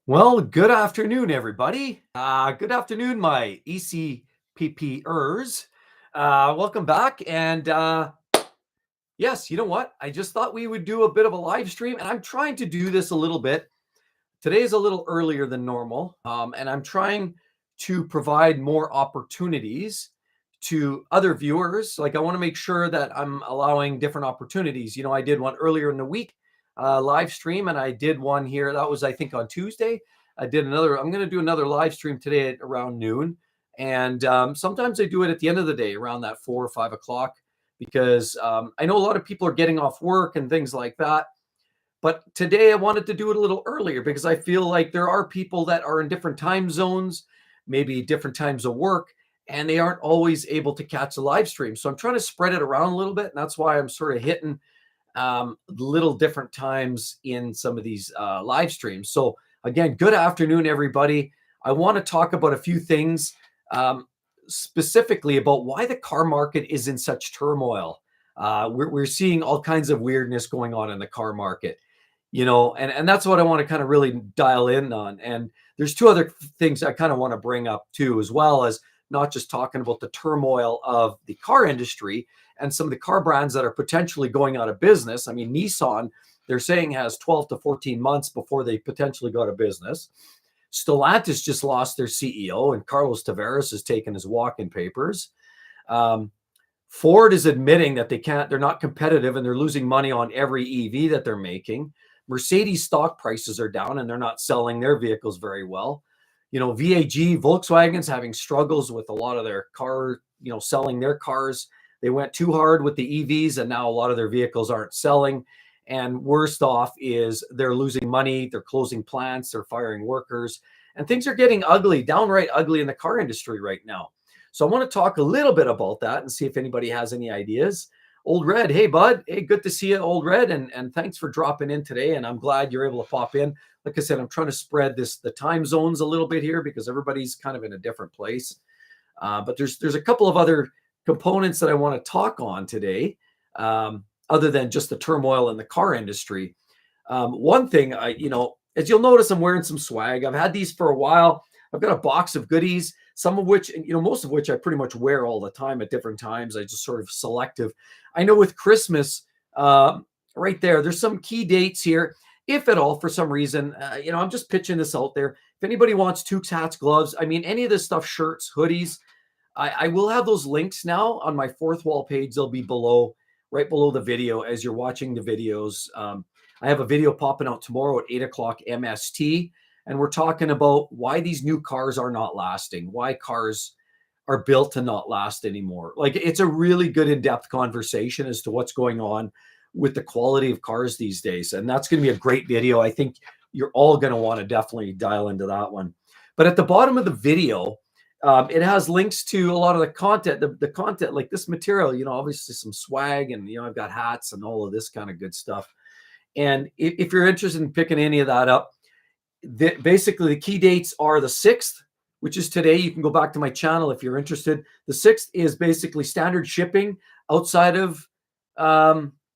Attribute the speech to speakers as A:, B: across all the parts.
A: Well, good afternoon, everybody. Good afternoon, my ECPPers. Welcome back. And yes, you know what? I just thought we would do a bit of a live stream, and I'm trying to do this a little bit. Today is a little earlier than normal, and I'm trying to provide more opportunities to other viewers. Like, I want to make sure that I'm allowing different opportunities. I did one earlier in the week, live stream, and I did one here. That was, I think, on Tuesday. I did another. I'm going to do another live stream today at around noon, and sometimes I do it at the end of the day, around that 4 or 5 o'clock, because I know a lot of people are getting off work and things like that. But today I wanted to do it a little earlier because I feel like there are people that are in different time zones, maybe different times of work, and they aren't always able to catch a live stream. So I'm trying to spread it around a little bit. And that's why I'm sort of hitting little different times in some of these live streams. So again, good afternoon, everybody. I want to talk about a few things, specifically about why the car market is in such turmoil. We're seeing all kinds of weirdness going on in the car market, and that's what I want to kind of really dial in on. And there's two other things I kind of want to bring up too, as well as not just talking about the turmoil of the car industry and some of the car brands that are potentially going out of business. I mean, Nissan, they're saying, has 12 to 14 months before they potentially go out of business. Stellantis just lost their CEO, and Carlos Tavares has taken his walk-in papers. Ford is admitting that they're not competitive, and they're losing money on every EV that they're making. Mercedes stock prices are down, and they're not selling their vehicles very well. VAG, Volkswagen's having struggles with a lot of their selling their cars. They went too hard with the EVs, and now a lot of their vehicles aren't selling. And worst off is they're losing money. They're closing plants. They're firing workers. And things are getting ugly, downright ugly in the car industry right now. So I want to talk a little bit about that and see if anybody has any ideas. Old Red, hey, bud. Hey, good to see you, Old Red. And thanks for dropping in today. And I'm glad you're able to pop in. Like I said, I'm trying to spread the time zones a little bit here because everybody's kind of in a different place. But there's a couple of other components that I want to talk on today, other than just the turmoil in the car industry. One thing, as you'll notice, I'm wearing some swag. I've had these for a while. I've got a box of goodies, some of which, most of which I pretty much wear all the time at different times. I just sort of selective. I know with Christmas, right there's some key dates here. If at all, for some reason, I'm just pitching this out there. If anybody wants toques, hats, gloves, any of this stuff, shirts, hoodies, I will have those links now on my fourth wall page. They'll be right below the video as you're watching the videos. I have a video popping out tomorrow at 8 o'clock MST, and we're talking about why these new cars are not lasting, why cars are built to not last anymore. Like, it's a really good in-depth conversation as to what's going on with the quality of cars these days. And that's going to be a great video. I think you're all going to want to definitely dial into that one. But at the bottom of the video, it has links to a lot of the content, the content like this material, obviously some swag, and, I've got hats and all of this kind of good stuff. And if you're interested in picking any of that up, basically the key dates are the 6th, which is today. You can go back to my channel if you're interested. The 6th is basically standard shipping outside of,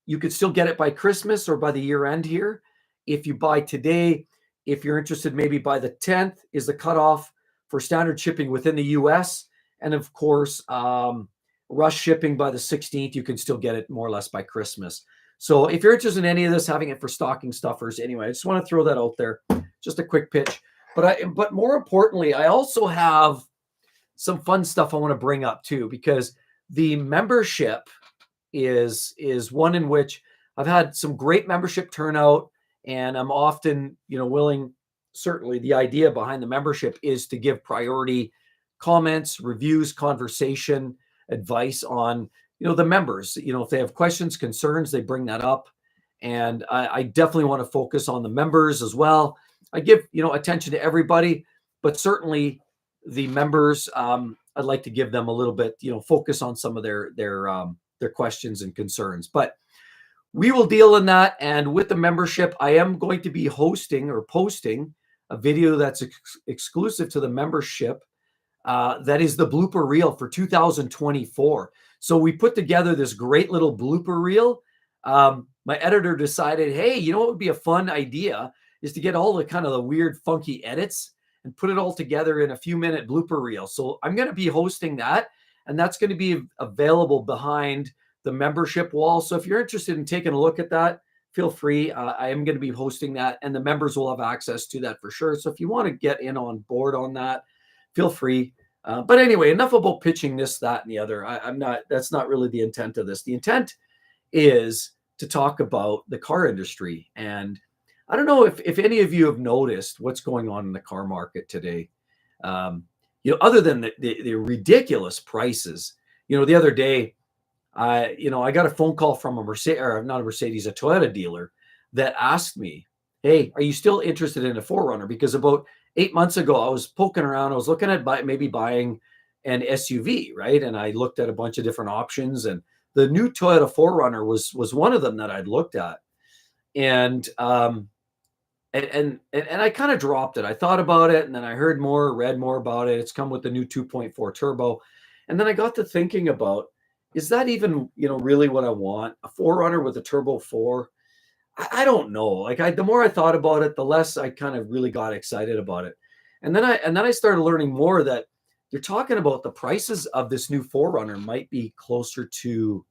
A: you could still get it by Christmas or by the year end here. If you buy today, if you're interested, maybe by the 10th is the cutoff for standard shipping within the US. And of course, rush shipping by the 16th, you can still get it more or less by Christmas. So if you're interested in any of this, having it for stocking stuffers, anyway, I just want to throw that out there. Just a quick pitch. But more importantly, I also have some fun stuff I want to bring up too, because the membership is one in which I've had some great membership turnout, and I'm often, willing. Certainly the idea behind the membership is to give priority comments, reviews, conversation, advice on, the members. If they have questions, concerns, they bring that up. And I definitely want to focus on the members as well. I give, attention to everybody, but certainly the members, I'd like to give them a little bit, focus on some of their questions and concerns. But we will deal in that. And with the membership, I am going to be hosting or posting a video that's exclusive to the membership. That is the blooper reel for 2024. So we put together this great little blooper reel. My editor decided, hey, what would be a fun idea is to get all the kind of the weird, funky edits and put it all together in a few minute blooper reel. So I'm going to be hosting that, and that's going to be available behind the membership wall. So if you're interested in taking a look at that, feel free. I am going to be hosting that, and the members will have access to that for sure. So if you want to get in on board on that, feel free. But anyway, enough about pitching this, that, and the other. I'm not. That's not really the intent of this. The intent is to talk about the car industry. And I don't know if any of you have noticed what's going on in the car market today. Other than the ridiculous prices. The other day, I got a phone call from a Mercedes, or not a Mercedes, a Toyota dealer that asked me, "Hey, are you still interested in a 4Runner?" Because about 8 months ago, I was poking around. I was looking at maybe buying an SUV, right? And I looked at a bunch of different options, and the new Toyota 4Runner was one of them that I'd looked at. And I kind of dropped it. I thought about it, and then I heard more, read more about it. It's come with the new 2.4 turbo. And then I got to thinking about, is that even, really what I want? A 4Runner with a turbo 4? I don't know. Like, the more I thought about it, the less I kind of really got excited about it. And then I started learning more that you're talking about the prices of this new 4Runner might be closer to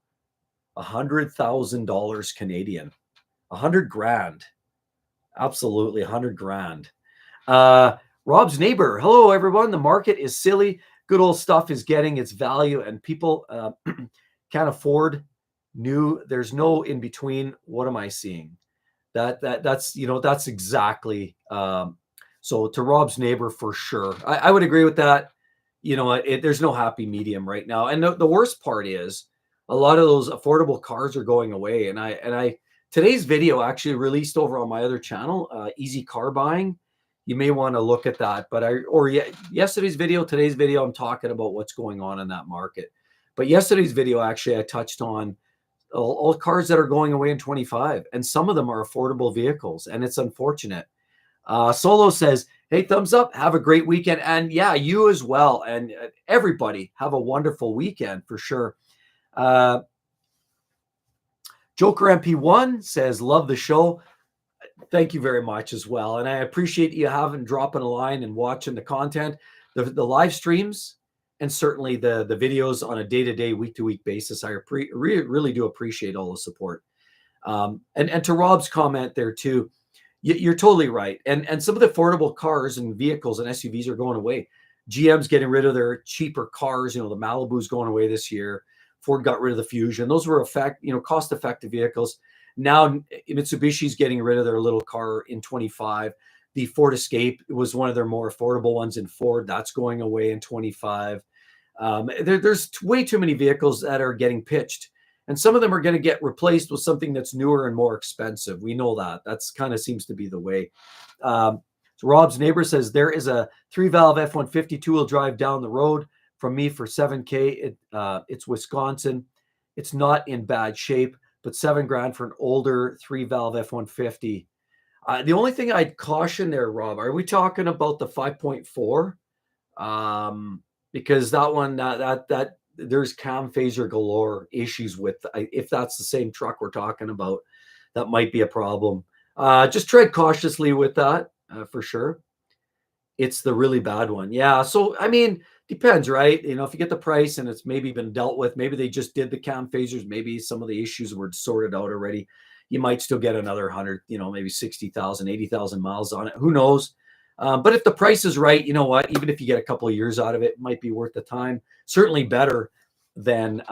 A: $100,000 Canadian, 100 grand. Absolutely, 100 grand. Rob's neighbor. Hello, everyone. The market is silly. Good old stuff is getting its value, and people can't afford new. There's no in between. What am I seeing? That's exactly. So to Rob's neighbor, for sure, I would agree with that. There's no happy medium right now, and the worst part is a lot of those affordable cars are going away. And I today's video actually released over on my other channel, Easy Car Buying. You may want to look at that. But yesterday's video, today's video, I'm talking about what's going on in that market. But yesterday's video, actually, I touched on all cars that are going away in 25, and some of them are affordable vehicles, and it's unfortunate. Solo says, "Hey, thumbs up. Have a great weekend." And yeah, you as well. And everybody have a wonderful weekend for sure. Joker MP1 says, "Love the show." Thank you very much as well. And I appreciate you dropping a line and watching the content, the live streams, and certainly the videos on a day-to-day, week-to-week basis. I really do appreciate all the support. And to Rob's comment there too, you're totally right. And some of the affordable cars and vehicles and SUVs are going away. GM's getting rid of their cheaper cars. The Malibu's going away this year. Ford got rid of the Fusion. Those were cost-effective vehicles. Now Mitsubishi's getting rid of their little car in 25. The Ford Escape was one of their more affordable ones in Ford. That's going away in 25. There's way too many vehicles that are getting pitched. And some of them are going to get replaced with something that's newer and more expensive. We know that. That's kind of seems to be the way. So Rob's neighbor says, "There is a 3-valve F-150 two-wheel drive down the road from me for $7K. It's Wisconsin. It's not in bad shape, but $7 grand for an older 3-valve F-150. The only thing I'd caution there, Rob, are we talking about the 5.4? Because that one, that there's cam phaser galore issues with. If that's the same truck we're talking about, that might be a problem. Just tread cautiously with that for sure. It's the really bad one. Yeah. So, I mean, depends, right? If you get the price and it's maybe been dealt with, maybe they just did the cam phasers. Maybe some of the issues were sorted out already. You might still get another 100, maybe 60,000, 80,000 miles on it. Who knows? But if the price is right, you know what? Even if you get a couple of years out of it, it might be worth the time. Certainly better than,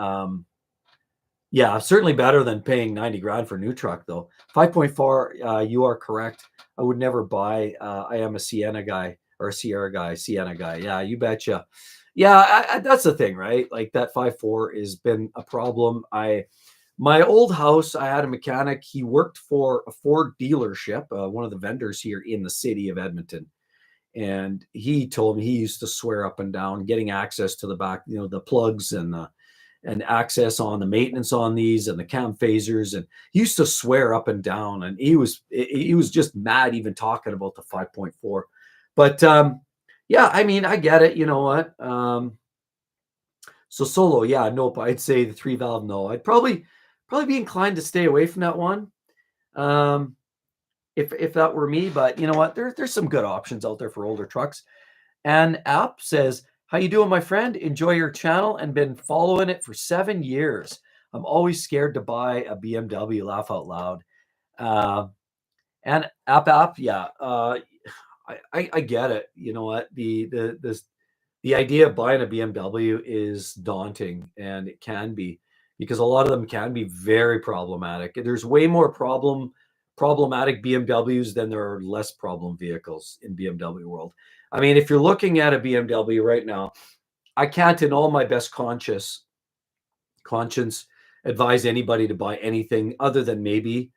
A: certainly better than paying 90 grand for a new truck, though. 5.4, you are correct. I would never buy. I am a Sienna guy. Or a Sierra guy, Sienna guy. Yeah, you betcha. Yeah, that's the thing, right? Like that 5.4 has been a problem. My old house, I had a mechanic. He worked for a Ford dealership, one of the vendors here in the city of Edmonton. And he told me he used to swear up and down getting access to the back, the plugs and access on the maintenance on these and the cam phasers. And he used to swear up and down. And he was just mad even talking about the 5.4. But yeah, I mean, I get it. You know what? So Solo, yeah, nope. I'd say the 3-valve, no. I'd probably be inclined to stay away from that one. if that were me. But you know what? There's some good options out there for older trucks. And App says, "How you doing, my friend? Enjoy your channel and been following it for 7 years. I'm always scared to buy a BMW. Laugh out loud." Uh, and App, yeah, I get it. You know what? The idea of buying a BMW is daunting, and it can be because a lot of them can be very problematic. There's way more problematic BMWs than there are less problem vehicles in BMW world. I mean, if you're looking at a BMW right now, I can't in all my best conscience advise anybody to buy anything other than maybe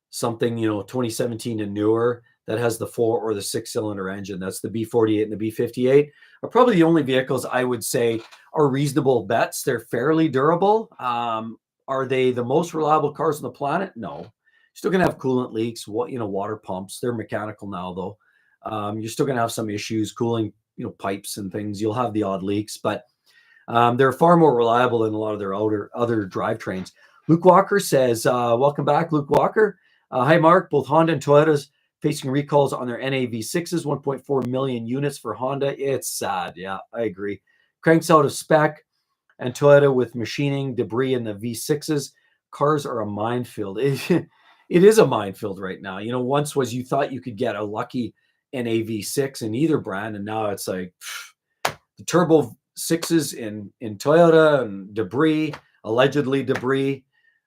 A: something, 2017 and newer that has the 4 or the 6-cylinder engine. That's the B48 and the B58 are probably the only vehicles I would say are reasonable bets. They're fairly durable. Are they the most reliable cars on the planet? No. Still going to have coolant leaks, water pumps. They're mechanical now, though. You're still going to have some issues, cooling, pipes and things. You'll have the odd leaks, but they're far more reliable than a lot of their other drivetrains. Luke Walker says, welcome back, Luke Walker. Hi, Mark. Both Honda and Toyota's facing recalls on their NAV6s, 1.4 million units for Honda. It's sad. Yeah, I agree. Cranks out of spec, and Toyota with machining debris in the V6s. Cars are a minefield. It is a minefield right now. Once was you thought you could get a lucky NAV6 in either brand, and now it's like the turbo sixes in Toyota and debris, allegedly debris.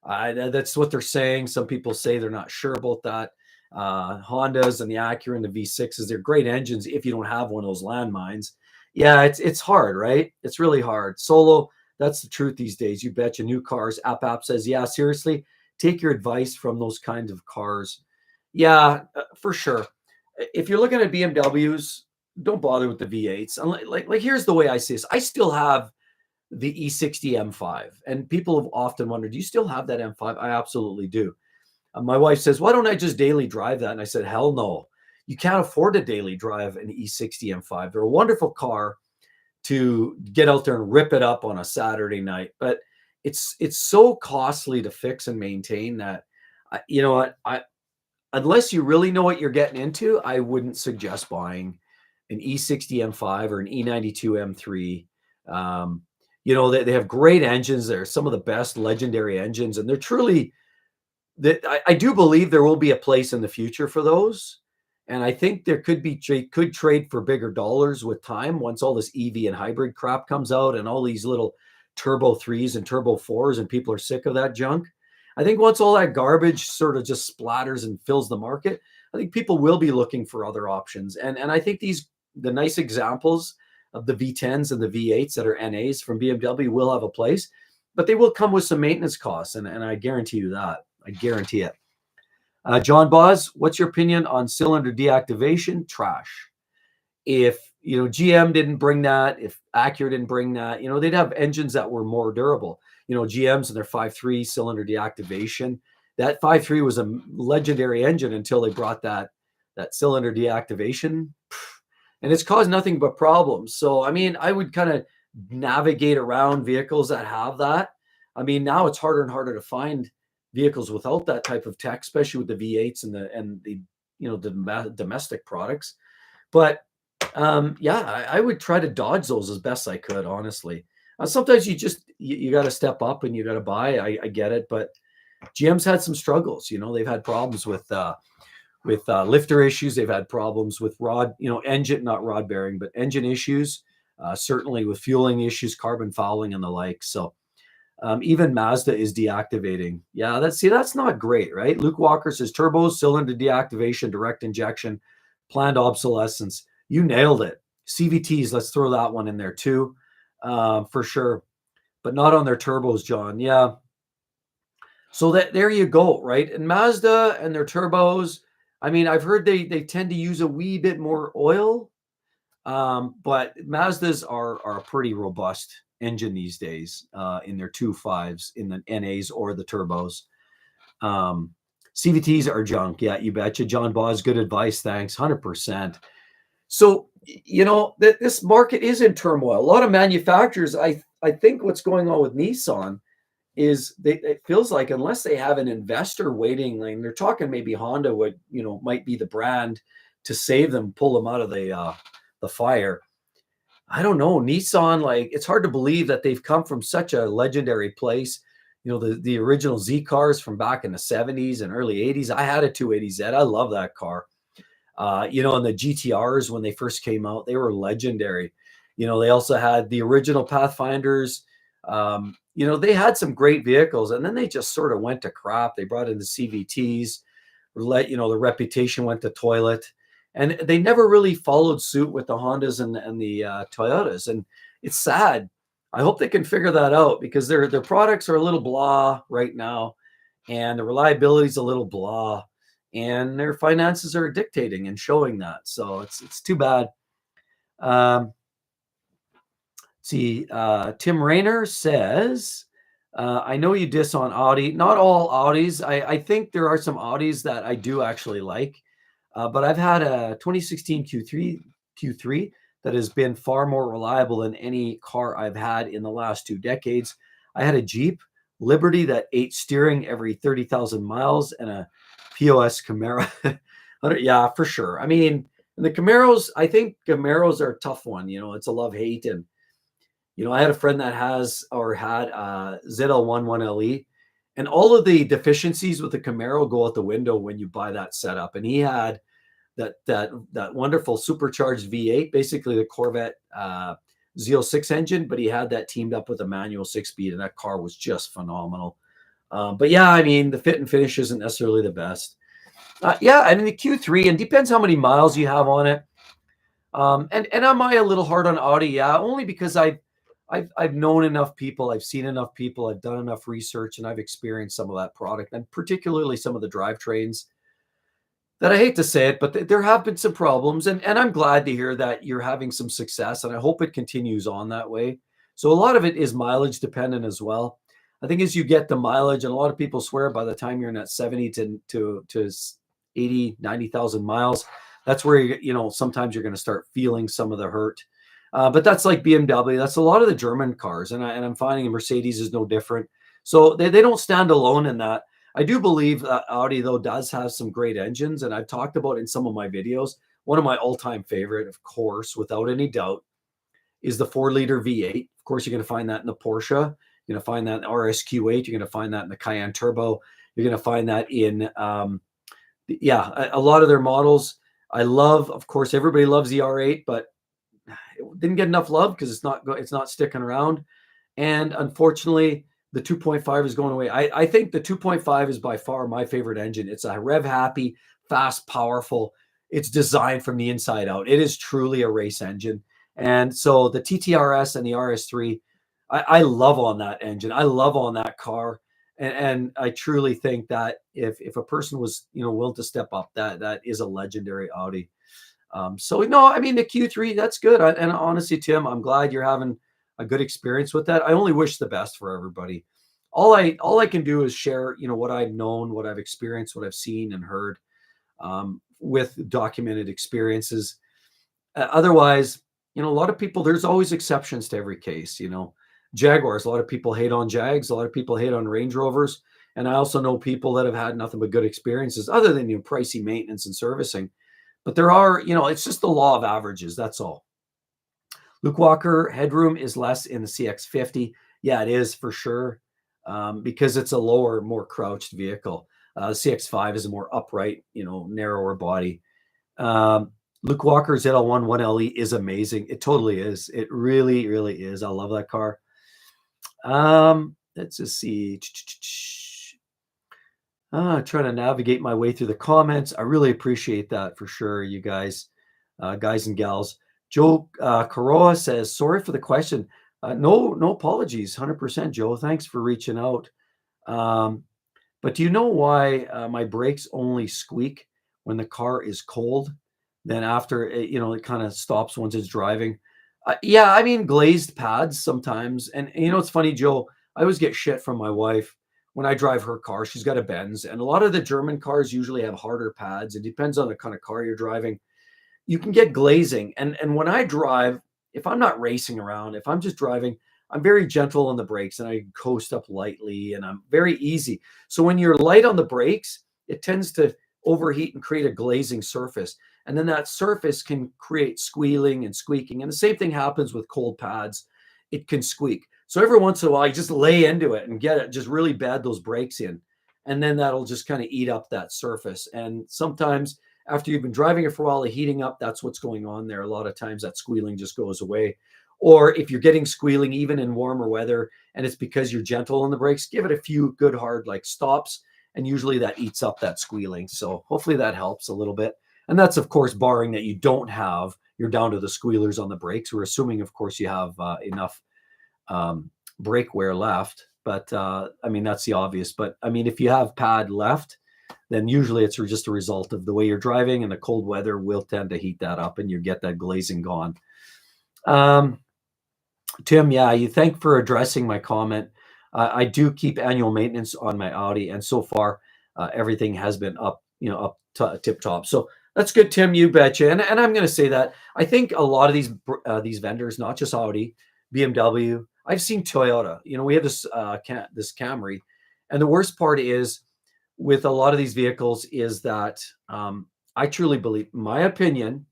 A: That's what they're saying. Some people say they're not sure about that. Hondas and the Acura and the V6s, they're great engines if you don't have one of those landmines. Yeah, it's hard, right? It's really hard. Solo, that's the truth these days. You betcha. New cars. App says, yeah, seriously, take your advice from those kinds of cars. Yeah, for sure. If you're looking at BMWs, don't bother with the V8s. Like here's the way I see this. I still have the E60 M5, and people have often wondered, do you still have that M5? I absolutely do. My wife says, why don't I just daily drive that? And I said, hell no. You can't afford to daily drive an E60 M5. They're a wonderful car to get out there and rip it up on a Saturday night, but it's so costly to fix and maintain that, you know what, unless you really know what you're getting into, I wouldn't suggest buying an E60 M5 or an E92 M3. They have great engines. They're some of the best legendary engines, and they're truly that I do believe there will be a place in the future for those. And I think there could trade for bigger dollars with time once all this EV and hybrid crap comes out and all these little turbo 3s and turbo 4s and people are sick of that junk. I think once all that garbage sort of just splatters and fills the market, I think people will be looking for other options. And I think the nice examples of the V10s and the V8s that are NAs from BMW will have a place, but they will come with some maintenance costs. And I guarantee you that. I guarantee it. John Boz, what's your opinion on cylinder deactivation? Trash. If GM didn't bring that, if Acura didn't bring that, they'd have engines that were more durable. GM's and their 5.3 cylinder deactivation. That 5.3 was a legendary engine until they brought that cylinder deactivation, and it's caused nothing but problems. So I mean, I would kind of navigate around vehicles that have that. I mean, now it's harder and harder to find vehicles without that type of tech, especially with the V8s and the domestic products. But I would try to dodge those as best I could, honestly. Sometimes you got to step up and you got to buy. I get it, but GM's had some struggles. They've had problems with lifter issues. They've had problems with engine, not rod bearing, but engine issues. Certainly with fueling issues, carbon fouling, and the like. So. Even Mazda is deactivating. Yeah, that's not great, right? Luke Walker says turbos, cylinder deactivation, direct injection, planned obsolescence. You nailed it. CVTs, let's throw that one in there too, for sure, but not on their turbos, John. Yeah. So there you go, right? And Mazda and their turbos, I mean, I've heard they tend to use a wee bit more oil, but Mazdas are a pretty robust engine these days in their 2.5s in the NAs or the turbos. CVTs are junk. Yeah, you betcha. John Boz, good advice. Thanks. 100%. So, this market is in turmoil. A lot of manufacturers, I think what's going on with Nissan is it feels like unless they have an investor waiting, like they're talking maybe Honda would, might be the brand to save them, pull them out of the fire. I don't know. Nissan, like it's hard to believe that they've come from such a legendary place. The original Z cars from back in the 70s and early 80s. I had a 280Z. I love that car. And the GTRs when they first came out, they were legendary. They also had the original Pathfinders. They had some great vehicles, and then they just sort of went to crap. They brought in the CVTs, the reputation went to toilet, and they never really followed suit with the Hondas and the Toyotas. And it's sad. I hope they can figure that out because their products are a little blah right now, and the reliability is a little blah, and their finances are dictating and showing that. So it's too bad. See, Tim Rayner says, I know you diss on Audi. Not all Audis. I think there are some Audis that I do actually like, but I've had a 2016 Q3 that has been far more reliable than any car I've had in the last 2 decades. I had a Jeep Liberty that ate steering every 30,000 miles and a POS Camaro. Yeah, for sure. I mean, the Camaros, I think Camaros are a tough one. It's a love-hate. And I had a friend that has or had ZL1 1LE, and all of the deficiencies with the Camaro go out the window when you buy that setup. And he had that wonderful supercharged V8, basically the Corvette Z06 engine, but he had that teamed up with a manual 6-speed, and that car was just phenomenal. But yeah, I mean, the fit and finish isn't necessarily the best. Yeah, I mean, the Q3, and depends how many miles you have on it. And am I a little hard on Audi? Yeah, only because I've known enough people, I've seen enough people, I've done enough research, and I've experienced some of that product, and particularly some of the drivetrains that I hate to say it, but there have been some problems, and I'm glad to hear that you're having some success, and I hope it continues on that way. So a lot of it is mileage dependent as well. I think as you get the mileage, and a lot of people swear by the time you're in that 70 to 80, 90,000 miles, that's where sometimes you're going to start feeling some of the hurt. But that's like BMW. That's a lot of the German cars, and I'm finding Mercedes is no different. So they don't stand alone in that. I do believe that Audi, though, does have some great engines, and I've talked about in some of my videos. One of my all-time favorite, of course, without any doubt, is the 4-liter V8. Of course, you're going to find that in the Porsche. You're going to find that in the RSQ8. You're going to find that in the Cayenne Turbo. You're going to find that in, a lot of their models. I love, of course, everybody loves the R8, but it didn't get enough love because it's not sticking around. And unfortunately, the 2.5 is going away. I think the 2.5 is by far my favorite engine. It's a rev happy, fast, powerful. It's designed from the inside out. It is truly a race engine. And so the TTRS and the RS3, I love on that engine. I love on that car. And I truly think that if a person was willing to step up, that is a legendary Audi. So no, I mean the Q3, that's good. And honestly, Tim, I'm glad you're having a good experience with that. I only wish the best for everybody. All I can do is share, what I've known, what I've experienced, what I've seen and heard, with documented experiences. Otherwise, a lot of people, there's always exceptions to every case. Jaguars, a lot of people hate on Jags, a lot of people hate on Range Rovers, and I also know people that have had nothing but good experiences, other than pricey maintenance and servicing. But there are, it's just the law of averages. That's all. Luke Walker, headroom is less in the CX-50. Yeah, it is for sure, because it's a lower, more crouched vehicle. The CX-5 is a more upright, narrower body. Luke Walker's ZL1 1LE is amazing. It totally is. It really, really is. I love that car. Let's just see. Trying to navigate my way through the comments. I really appreciate that for sure, you guys and gals. Joe Coroa says, sorry for the question. No apologies. 100%, Joe. Thanks for reaching out. But do you know why my brakes only squeak when the car is cold? Then after, it kind of stops once it's driving. Yeah, I mean, glazed pads sometimes. And it's funny, Joe, I always get shit from my wife when I drive her car. She's got a Benz, and a lot of the German cars usually have harder pads. It depends on the kind of car you're driving. You can get glazing. And when I drive, if I'm not racing around, if I'm just driving, I'm very gentle on the brakes and I coast up lightly and I'm very easy. So when you're light on the brakes, it tends to overheat and create a glazing surface. And then that surface can create squealing and squeaking. And the same thing happens with cold pads. It can squeak. So every once in a while, you just lay into it and get it, just really bad those brakes in. And then that'll just kind of eat up that surface. And sometimes after you've been driving it for a while, heating up, that's what's going on there. A lot of times that squealing just goes away. Or if you're getting squealing even in warmer weather and it's because you're gentle on the brakes, give it a few good hard like stops. And usually that eats up that squealing. So hopefully that helps a little bit. And that's, of course, barring that you don't have, you're down to the squealers on the brakes. We're assuming, of course, you have enough brake wear left. But I mean, that's the obvious. But I mean, if you have pad left, then usually it's just a result of the way you're driving, and the cold weather will tend to heat that up and you get that glazing gone. Tim, yeah, you thank for addressing my comment. I do keep annual maintenance on my Audi, and so far everything has been up, up tip top. So that's good, Tim. You betcha. And I'm going to say that I think a lot of these vendors, not just Audi, BMW. I've seen Toyota. We have this this Camry, and the worst part is with a lot of these vehicles is that I truly believe, in my opinion,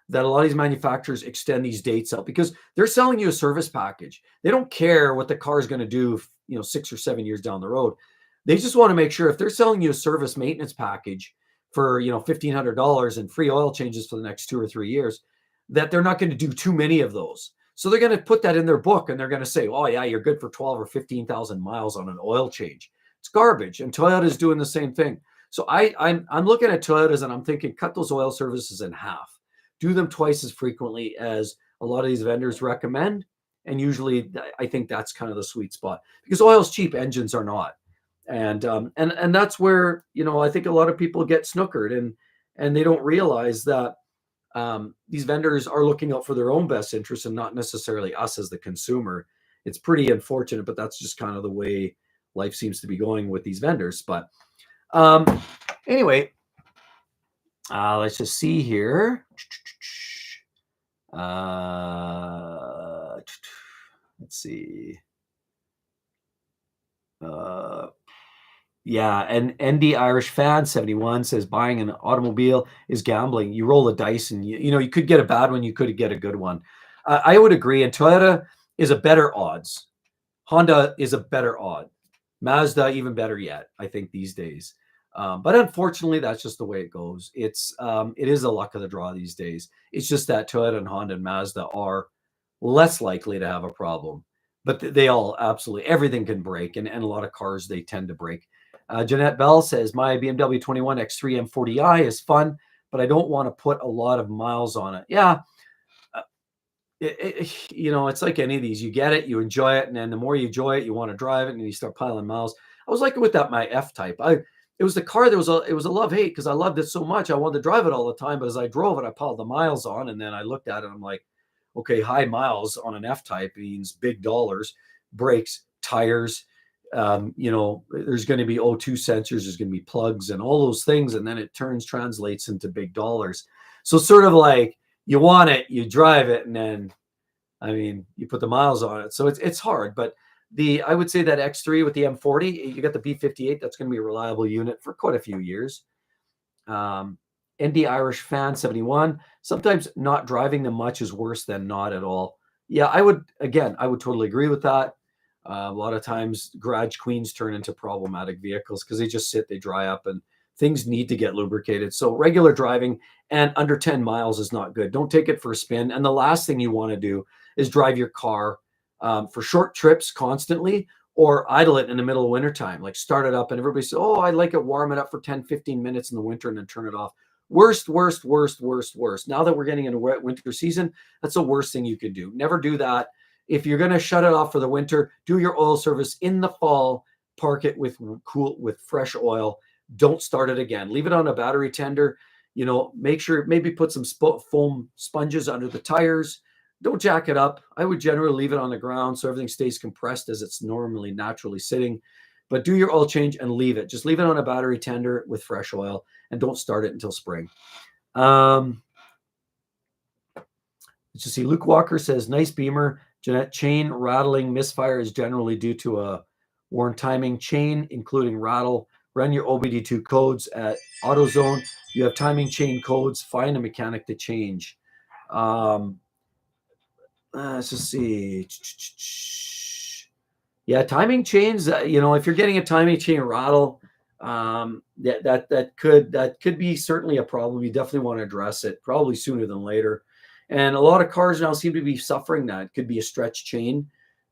A: that a lot of these manufacturers extend these dates out because they're selling you a service package. They don't care what the car is going to do, 6 or 7 years down the road. They just want to make sure if they're selling you a service maintenance package for, $1,500 and free oil changes for the next 2 or 3 years, that they're not going to do too many of those. So they're going to put that in their book and they're going to say, oh yeah, you're good for 12 or 15,000 miles on an oil change. It's garbage. And Toyota's doing the same thing. So I'm looking at Toyotas and I'm thinking, cut those oil services in half. Do them twice as frequently as a lot of these vendors recommend. And usually I think that's kind of the sweet spot because oil's cheap, engines are not. And that's where, I think a lot of people get snookered and they don't realize that these vendors are looking out for their own best interests and not necessarily us as the consumer. It's pretty unfortunate, but that's just kind of the way life seems to be going with these vendors. But anyway, let's just see here. Let's see. Yeah, and ND Irish Fan 71 says buying an automobile is gambling. You roll the dice, and you could get a bad one, you could get a good one. I would agree. And Toyota is a better odds. Honda is a better odd. Mazda even better yet, I think these days. But unfortunately, that's just the way it goes. It is the luck of the draw these days. It's just that Toyota and Honda and Mazda are less likely to have a problem. But they all absolutely, everything can break. And a lot of cars, they tend to break. Jeanette Bell says, my BMW 21 X3 M40i is fun, but I don't want to put a lot of miles on it. Yeah. It's like any of these. You get it, you enjoy it. And then the more you enjoy it, you want to drive it and you start piling miles. I was like with my F-Type. It was the car that it was a love-hate because I loved it so much. I wanted to drive it all the time. But as I drove it, I piled the miles on. And then I looked at it and I'm like, okay, high miles on an F-Type means big dollars, brakes, tires. There's going to be O2 sensors, there's going to be plugs and all those things. And then it translates into big dollars. So sort of like you want it, you drive it, and then, you put the miles on it. So it's hard. But I would say that X3 with the M40, you got the B58, that's going to be a reliable unit for quite a few years. ND Irish Fan 71, sometimes not driving them much is worse than not at all. Yeah, I would totally agree with that. A lot of times garage queens turn into problematic vehicles because they just sit, they dry up, and things need to get lubricated. So regular driving and under 10 miles is not good. Don't take it for a spin. And the last thing you want to do is drive your car for short trips constantly or idle it in the middle of wintertime. Like start it up and everybody says, oh, I like it, warm it up for 10, 15 minutes in the winter and then turn it off. Worst. Now that we're getting into winter season, that's the worst thing you could do. Never do that. If you're going to shut it off for the winter, do your oil service in the fall, park it with fresh oil. Don't start it again. Leave it on a battery tender. Make sure maybe put some foam sponges under the tires. Don't jack it up. I would generally leave it on the ground so everything stays compressed as it's normally naturally sitting. But do your oil change and leave it. Just leave it on a battery tender with fresh oil and don't start it until spring. Let's just see. Luke Walker says, nice Beamer. Jeanette, chain rattling misfire is generally due to a worn timing chain, including rattle. Run your OBD2 codes at AutoZone. You have timing chain codes. Find a mechanic to change. Let's just see. Yeah, timing chains. If you're getting a timing chain rattle, that could be certainly a problem. You definitely want to address it probably sooner than later. And a lot of cars now seem to be suffering that. It could be a stretch chain,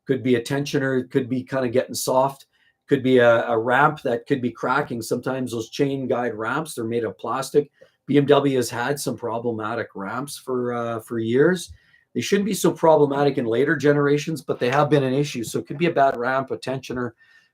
A: could be a tensioner, it could be kind of getting soft, could be a ramp that could be cracking. Sometimes those chain guide ramps, they're made of plastic. BMW has had some problematic ramps for years. They shouldn't be so problematic in later generations, but they have been an issue. So it could be a bad ramp, a tensioner,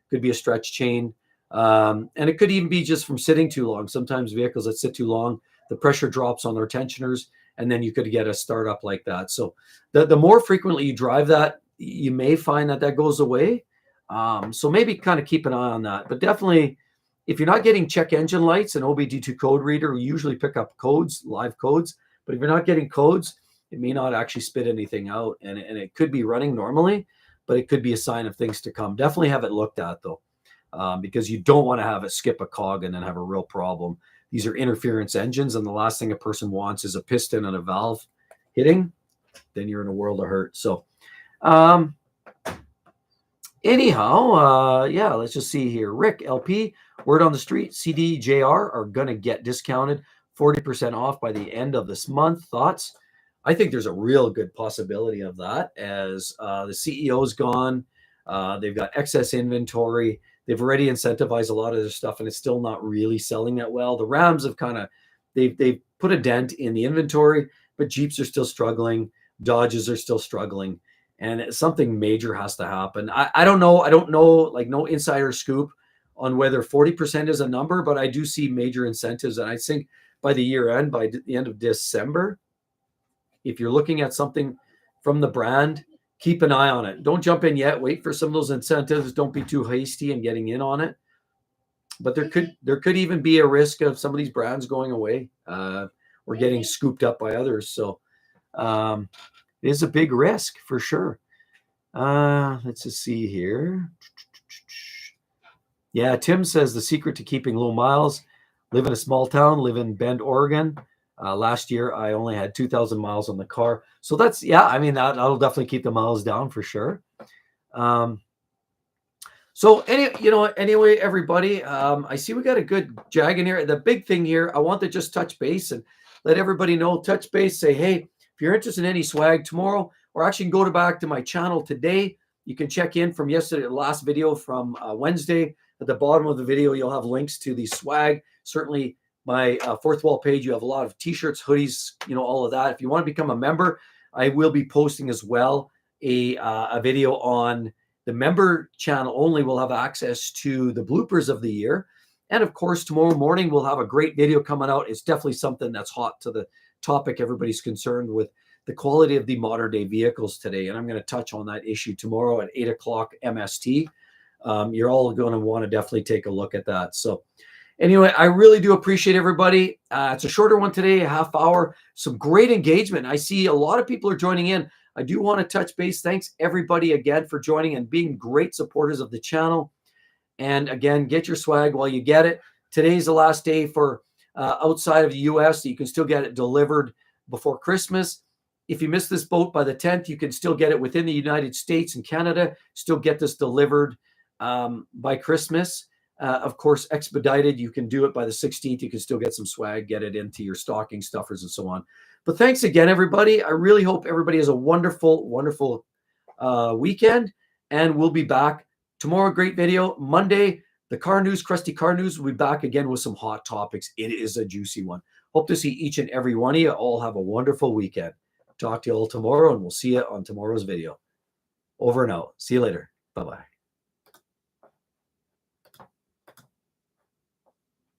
A: could be a stretch chain. And it could even be just from sitting too long. Sometimes vehicles that sit too long, the pressure drops on their tensioners, and then you could get a startup like that. So the more frequently you drive that, you may find that goes away. So maybe kind of keep an eye on that. But definitely, if you're not getting check engine lights, an OBD2 code reader will usually pick up codes, live codes. But if you're not getting codes, it may not actually spit anything out, and it could be running normally, but it could be a sign of things to come. Definitely have it looked at, though, because you don't want to have it skip a cog and then have a real problem. These are interference engines, and the last thing a person wants is a piston and a valve hitting. Then you're in a world of hurt. So anyhow, yeah, let's just see here. Rick, LP, word on the street, CDJR are going to get discounted 40% off by the end of this month. Thoughts? I think there's a real good possibility of that as the CEO's gone. They've got excess inventory. They've already incentivized a lot of their stuff, and it's still not really selling that well. The Rams have they've put a dent in the inventory, but Jeeps are still struggling. Dodges are still struggling, and something major has to happen. I don't know. I don't know, like, no insider scoop on whether 40% is a number, but I do see major incentives, and I think by the year end, by the end of December, if you're looking at something from the brand, keep an eye on it. Don't jump in yet. Wait for some of those incentives. Don't be too hasty in getting in on it. But there could even be a risk of some of these brands going away or getting scooped up by others. So it is a big risk for sure. Let's just see here. Yeah, Tim says the secret to keeping low miles: live in a small town, live in Bend, Oregon. Last year, I only had 2,000 miles on the car. So that's, yeah, I mean, that'll definitely keep the miles down for sure. So anyway, everybody, I see we got a good Jag in here. The big thing here, I want to just touch base and let everybody know, touch base, say, hey, if you're interested in any swag tomorrow, or actually go back to my channel today, you can check in from yesterday, last video from Wednesday. At the bottom of the video, you'll have links to the swag. Certainly, my fourth wall page, you have a lot of t-shirts, hoodies, all of that. If you want to become a member, I will be posting as well a video on the member channel only. Will have access to the bloopers of the year. And of course, tomorrow morning, we'll have a great video coming out. It's definitely something that's hot to the topic. Everybody's concerned with the quality of the modern day vehicles today. And I'm going to touch on that issue tomorrow at 8 o'clock MST. You're all going to want to definitely take a look at that. So anyway, I really do appreciate everybody. It's a shorter one today, a half hour. Some great engagement. I see a lot of people are joining in. I do want to touch base. Thanks everybody again for joining and being great supporters of the channel. And again, get your swag while you get it. Today's the last day for outside of the US. You can still get it delivered before Christmas. If you miss this boat by the 10th, you can still get it within the United States and Canada. Still get this delivered by Christmas. Of course, expedited, you can do it by the 16th. You can still get some swag, get it into your stocking stuffers and so on. But thanks again, everybody. I really hope everybody has a wonderful, wonderful weekend. And we'll be back tomorrow. Great video. Monday, the car news, Crusty Car News, will be back again with some hot topics. It is a juicy one. Hope to see each and every one of you. All have a wonderful weekend. Talk to you all tomorrow, and we'll see you on tomorrow's video. Over and out. See you later. Bye-bye.